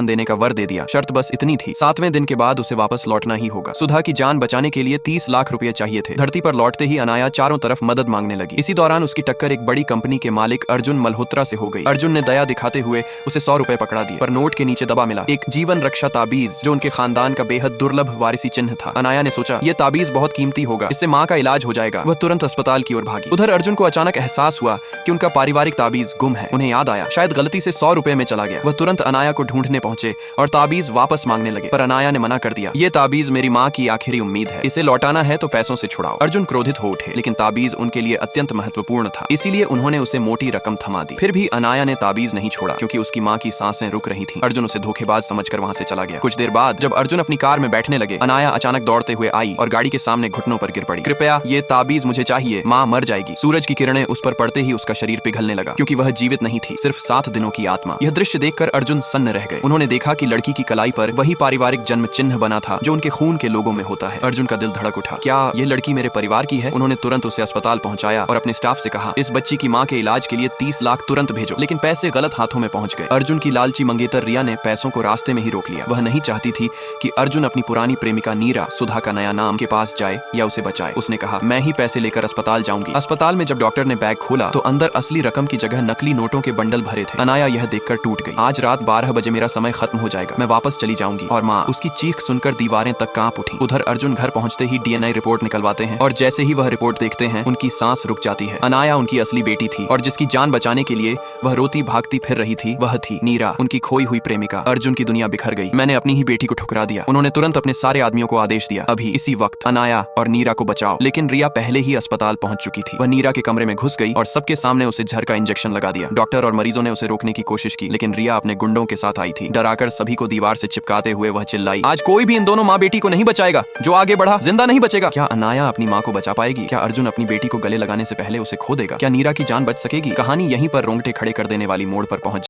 देने का वर दे दिया। शर्त बस इतनी थी, 7वें दिन के बाद उसे वापस लौटना ही होगा। सुधा की जान बचाने के लिए 30 लाख रुपए चाहिए थे। धरती पर लौटते ही अनाया चारों तरफ मदद मांगने लगी। इसी दौरान उसकी टक्कर एक बड़ी कंपनी के मालिक अर्जुन मल्होत्रा से हो गई। अर्जुन ने दया दिखाते हुए उसे 100 रुपए पकड़ा दिए, पर नोट के नीचे दबा मिला एक जीवन रक्षा ताबीज, जो उनके खानदान का बेहद दुर्लभ वारिसी चिन्ह था। अनाया ने सोचा, ये ताबीज बहुत कीमती होगा, इससे माँ का इलाज हो जाएगा। वह तुरंत अस्पताल की ओर भागी। उधर अर्जुन को अचानक एहसास हुआ कि उनका पारिवारिक ताबीज गुम है। उन्हें याद आया, शायद गलती से 100 रुपए में चला गया। वह तुरंत अनाया को ढूंढने पहुंचे और ताबीज वापस मांगने लगे, पर अनाया ने मना कर दिया। ये ताबीज मेरी माँ की आखिरी उम्मीद है, इसे लौटाना है तो पैसों से छुड़ाओ। अर्जुन क्रोधित हो उठे, लेकिन ताबीज उनके लिए अत्यंत महत्वपूर्ण था, इसीलिए उन्होंने उसे मोटी रकम थमा दी। फिर भी अनाया ने ताबीज नहीं छोड़ा, क्योंकि उसकी माँ की सांसें रुक रही थीं। अर्जुन उसे धोखेबाज समझकर वहां से चला गया। कुछ देर बाद जब अर्जुन अपनी कार में बैठने लगे, अनाया अचानक दौड़ते हुए आई और गाड़ी के सामने घुटनों पर गिर पड़ी। कृपया, ये ताबीज मुझे चाहिए, माँ मर जाएगी। सूरज की किरणें उस पर पड़ते ही उसका शरीर पिघलने लगा, क्योंकि वह जीवित नहीं थी, सिर्फ 7 दिनों की आत्मा। यह दृश्य देखकर अर्जुन सन्न रह गए। उन्होंने देखा कि लड़की की कलाई पर वही पारिवारिक जन्म चिन्ह बना था जो उनके खून के लोगों में होता है। अर्जुन का दिल धड़क उठा। क्या ये लड़की मेरे परिवार की है? उन्होंने तुरंत उसे अस्पताल पहुंचाया और अपने स्टाफ से कहा, इस बच्ची की माँ के इलाज के लिए 30 लाख तुरंत भेजो। लेकिन पैसे गलत हाथों में पहुंच गए। अर्जुन की लालची मंगेतर रिया ने पैसों को रास्ते में ही रोक लिया। वह नहीं चाहती थी कि अर्जुन अपनी पुरानी प्रेमिका नीरा, सुधा का नया नाम, के पास जाए या उसे बचाए। उसने कहा, मैं ही पैसे लेकर अस्पताल जाऊंगी। अस्पताल में जब डॉक्टर ने बैग खोला तो अंदर असली रकम की जगह नकली नोटों के बंडल भरे थे। अनाया यह देखकर टूट गई। आज रात 12 बजे मेरा समय खत्म हो जाएगा, मैं वापस चली जाऊंगी। और माँ, उसकी चीख सुनकर दीवारें तक कांप उठी। उधर अर्जुन घर पहुंचते ही डीएनए रिपोर्ट निकलवाते हैं और जैसे ही वह रिपोर्ट देखते हैं, उनकी सांस रुक जाती है। अनाया उनकी असली बेटी थी और जिसकी जान बचाने के लिए वह रोती भागती फिर रही थी, वह थी नीरा, उनकी खोई हुई प्रेमिका। अर्जुन की दुनिया बिखर गई। मैंने अपनी ही बेटी को ठुकरा दिया। उन्होंने तुरंत अपने सारे आदमियों को आदेश दिया, अभी इसी वक्त अनाया और नीरा को बचाओ। लेकिन रिया पहले ही अस्पताल पहुंच चुकी थी। वह नीरा के कमरे में घुस गई और सबके सामने उसे जहर का इंजेक्शन लगा दिया। डॉक्टर और मरीजों ने उसे रोकने की कोशिश की, लेकिन रिया अपने गुंडों के साथ आई थी। डराकर सभी को दीवार से चिपकाते हुए वह चिल्लाई, आज कोई भी इन दोनों माँ बेटी को नहीं बचाएगा। जो आगे बढ़ा जिंदा नहीं बचेगा। क्या अनाया अपनी माँ को बचा पाएगी? क्या अर्जुन अपनी बेटी को गले लगाने से पहले उसे खो देगा? क्या नीरा की जान बच सकेगी? कहानी यहीं पर रोंगटे खड़े कर देने वाली मोड़ पर पहुंच